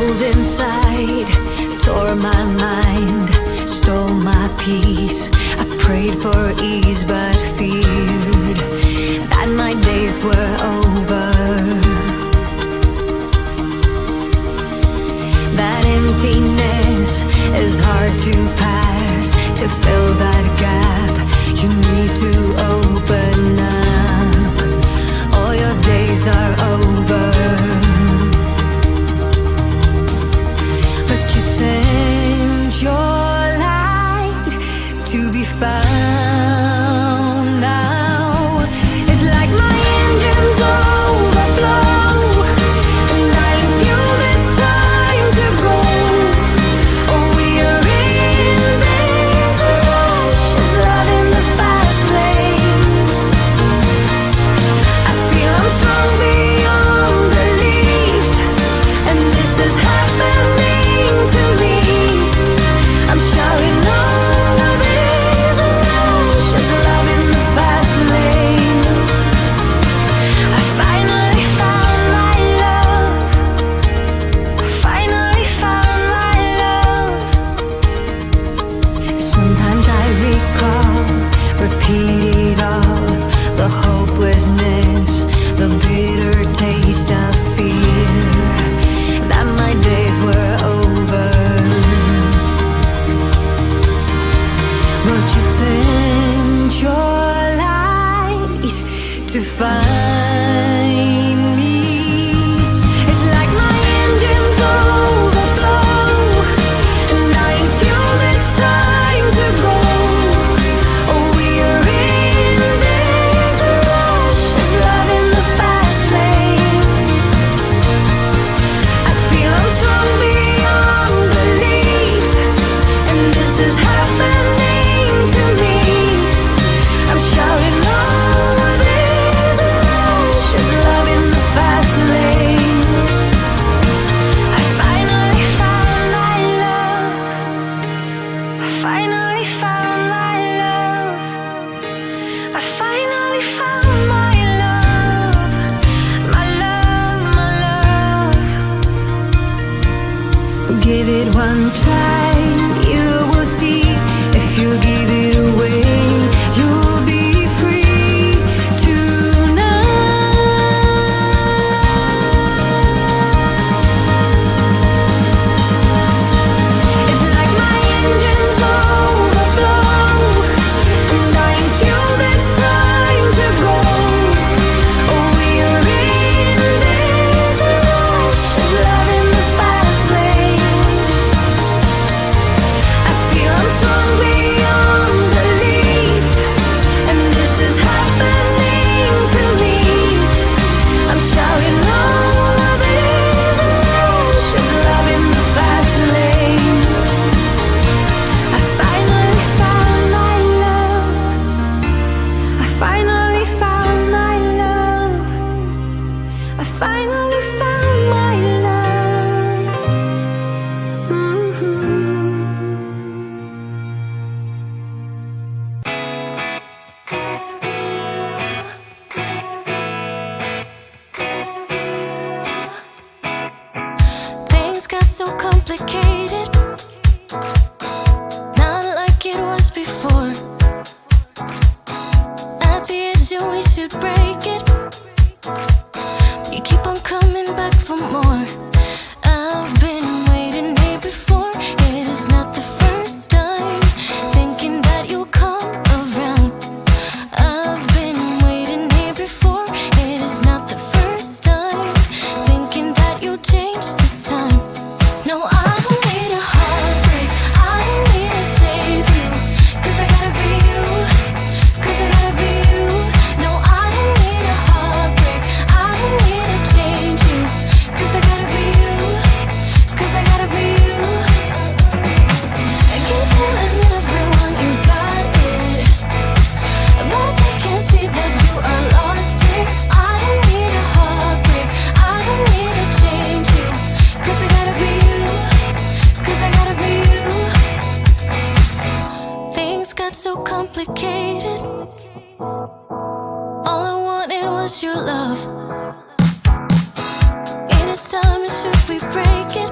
cold inside, tore my mind, stole my peace. I prayed for ease but feared that my days were over. That emptiness is hard to pass. To fill that gap, you need to open up. All your days are over. But you sent your light to be found now. It's like my engines overflow, and I feel it's time to go. Oh, we are in this rush, it's love in the fast lane. I feel I'm strong beyond belief, and this is happening to me. I'm shouting over this rush, it's love in the fast lane. I finally found my love. I finally found my love. Sometimes I recall, repeat it all, the hopelessness, the bitter taste of fear, that my days were over. But you sent your light to find me. It's like my engines overflow, and I feel it's time to go. Oh, we are in this rush, it's love in the fast lane. I feel I'm strong beyond belief, and this is happening to me. I'm shouting over this rush, it's love in the fast lane. I finally found my love. I finally found my love. I finally found my love. My love, my love. Give it one try, you will see. If you give it away, you'll be free tonight. It's like my engines overflow, and I feel it's time to go. Oh, we are in this rush, it's love in the fast lane. I feel I'm strong beyond belief, and this is happening to me. I'm shouting over this rush, it's love in the fast lane. I finally found my love. I finally found my love. I finally found my love. Things got so complicated, not like it was before. At the edge, and we should break it. You keep on coming back for more. I've been waiting here before. It is not the first time, thinking that you'll come around. I've been waiting here before. It is not the first time, thinking that you'll change this time. No, I don't need a heartbreak. I don't need to save you, 'cause I gotta be you. 'Cause I gotta be you. No, I don't need a heartbreak. I don't need to change you, 'cause I gotta be you. 'Cause I gotta be you. I keep telling everyone you got it, but they can't see that you are lost it. I don't need a heartbreak. I don't need to change you, 'cause I gotta be you. 'Cause I gotta be you. Things got so complicated. All I wanted was your love. It is time, and should we break it?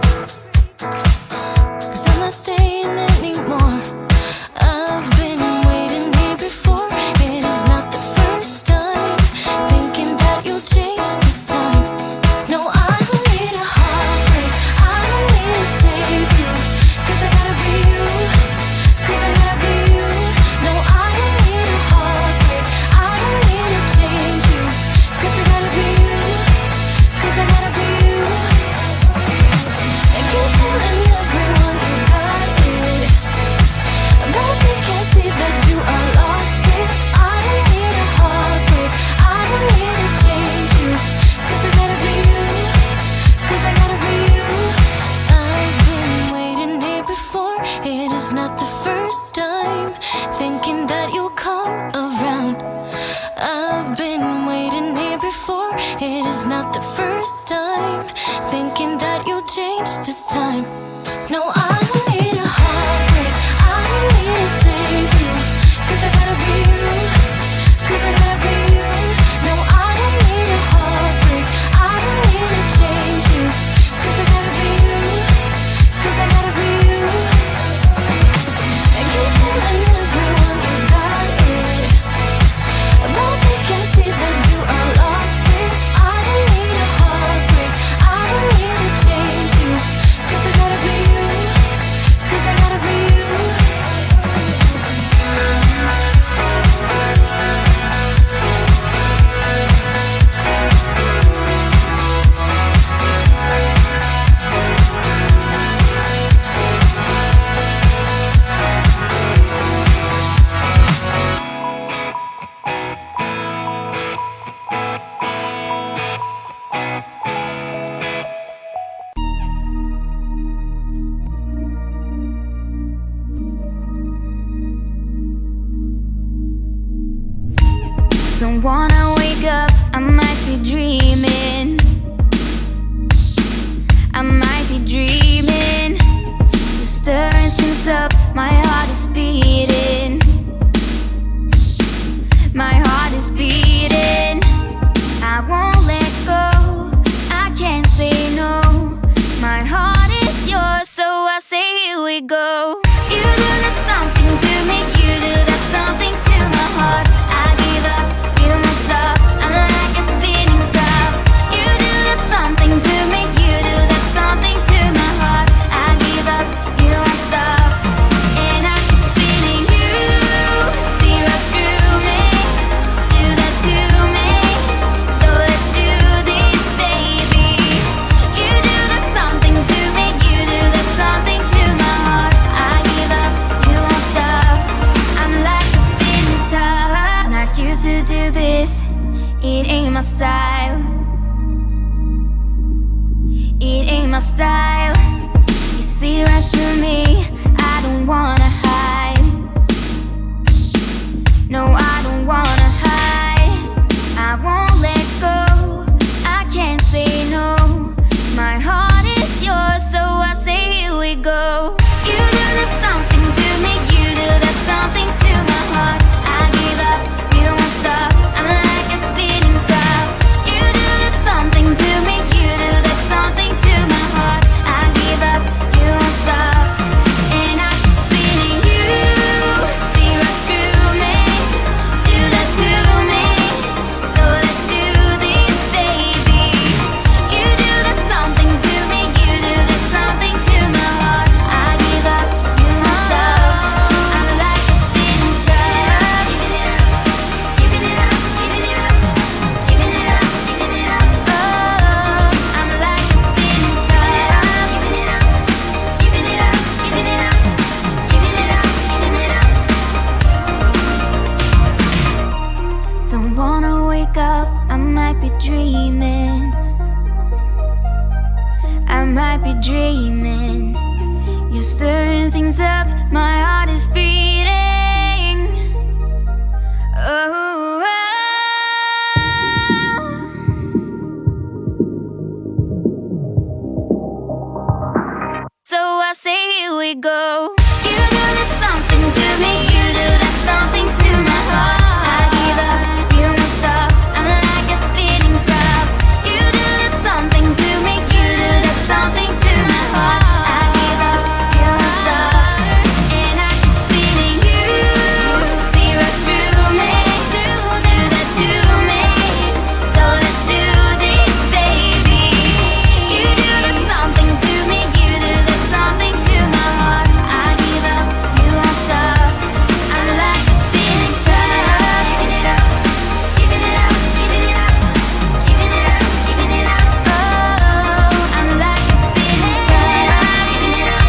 thinking that you'll change this time. No, I don't need a heartbreak, I don't need to save you, 'cause I gotta be you, 'cause I gotta be you. No, I don't need a heartbreak, I don't need to change you, 'cause I gotta be you, 'cause I gotta be you. And keep telling everyone you got it, but they can see that you are lost it. I don't need a heartbreak, I don't need to change you, 'cause I gotta be you, 'cause I gotta be you. Don't wanna wake up, I might be dreaming. I might be dreaming. You're stirring things up, my heart is beating. My heart is beating. I won't let go, I can't say no. My heart is yours, so I say here we go. You do that something to me, you do that something to my heart. I give up, you must stop, I'm like a spinning top. You do that something to me, you do that something to my heart. I give up, you must stop, and I keep spinning. You see right through me, do that to me, so let's do this, baby. You do that something to me, you do that something to my heart. I give up, you won't stop, I'm like a spinning top. Not used to do this, it ain't my style. It ain't my style. You see right through me, I don't wanna hide. No, I don't wanna hide. I won't let go, I can't say no. My heart is yours, so I say here we go. You do that something to me, you do that something to my heart. I give up, you won't stop, I'm like a spinning top. You do that something to me, you do that something to my heart. I give up, you won't stop, and I keep spinning. You see right through me, do that to me, so let's do this, baby. You do that something to me, you do that something to my heart. I give up, you won't stop, I'm like a spinning top. Giving it up, giving it up, giving it up, giving it up, giving it up. Oh, I'm like a spinning top. Giving it up, giving it up, giving it up, giving it up, giving it up. Don't wanna wake up, I might be dreaming. I might be dreaming. You're stirring things up, my heart is beating. Oh, so I say here we go. You do that something to me, you do that something to my heart. I give up, you must stop, I'm like a spinning top. You do that something to me, you do that something to my heart. I give up, you must stop, and I keep spinning. You see right through me, do that to me, so let's do this, baby. You do that something to me, you do that something to my heart. I give up, you won't stop, I'm like a spinning top. Giving it up, giving it up, giving it up, giving it up, giving it up. Oh, I'm like a spinning top. Giving it up,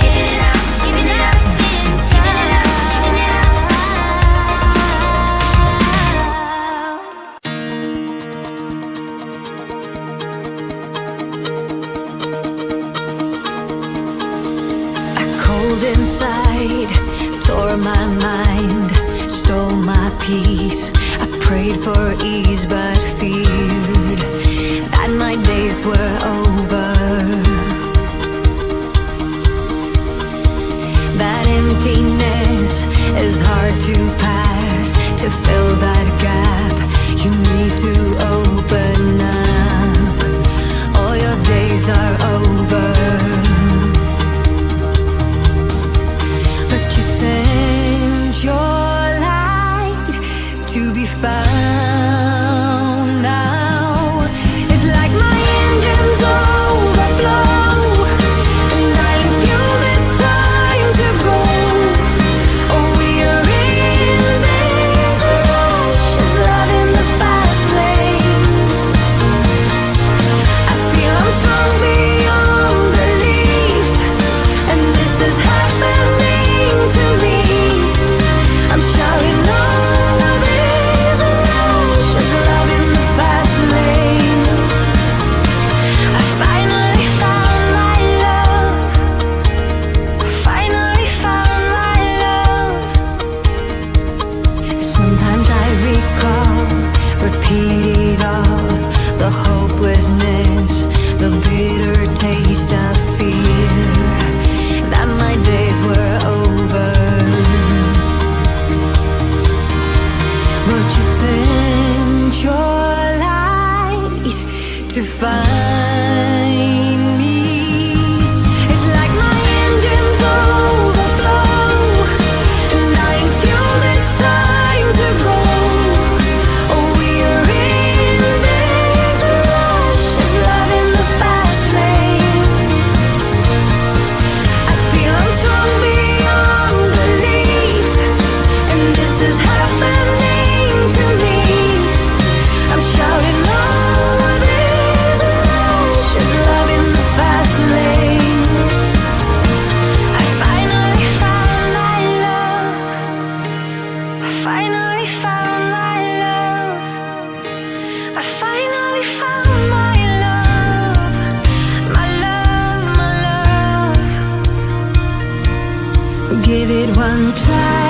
giving it up, giving it up, spinning top. Giving it up, giving it up. I cold inside, tore my mind, stole my peace. I prayed for ease but feared that my days were over. to fill that gap. You need to open up. All your days are over, but you send your light to be found now. It's like my engines overflow, and I am fueled, it's time to go. Oh, we are in this rush, it's love in the fast lane. I feel I'm strong beyond belief, and this is happening to me. I'm shouting over this rush, it's love in the fast lane. I finally found my love. I finally found my love. Sometimes I recall, repeat it all, the hopelessness, the bitter taste of fear, that my days were over. But you sent your light to find me. It's like my engines overflow, and I am fueled, it's time to go. Oh, we are in this rush, it's love in the fast lane. I feel I'm strong beyond belief, and this is happening to me. I'm shouting over this rush, it's love in the fast lane. I finally found my love. I finally found my love. I finally found my love. My love, my love. Give it one try.